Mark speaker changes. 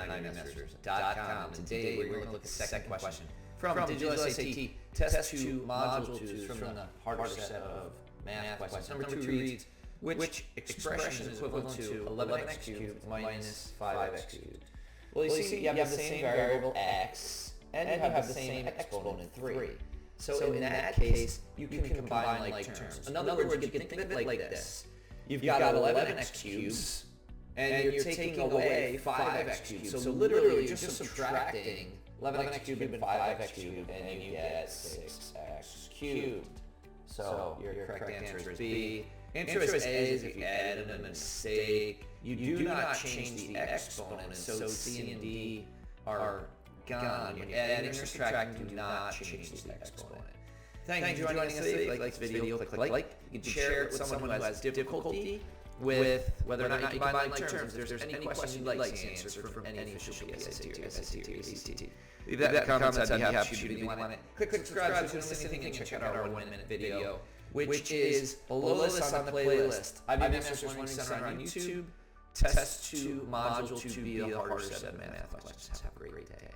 Speaker 1: IBMS.com. Today we're going to look at the second question from Digital SAT Test 2 Module 2 from the harder set of math questions. Number 2 reads, which expression is equivalent to 11x cubed minus 5x cubed? Well, you see, you have the same variable x, and you have the same exponent 3. So in that case, you can combine like terms. In other words, you can think of it like this. You've got 11x cubes, and you're taking away 5x cubed. So literally, you're just subtracting 11x cubed and 5x cubed, and you get 6x cubed. So your correct answer is B. Answer is A is if you added a mistake. You do not change the exponents, so C and D are gone. When you're adding or subtracting, do not change the exponent. Thank you for joining us today. If you like this video, click like. You can share it with someone who has difficulty with whether or not you combine like terms. If there's any question you'd like to answer from any official SAT or SAT or ACT, leave that in the comments. I'd be happy to shoot it. If you want it, click subscribe so you don't miss anything, and check out our 1-minute video, which is below this on the playlist. IBMS Learning Center on YouTube. Test 2 Module 2B, the harder set of math questions. Have a great day.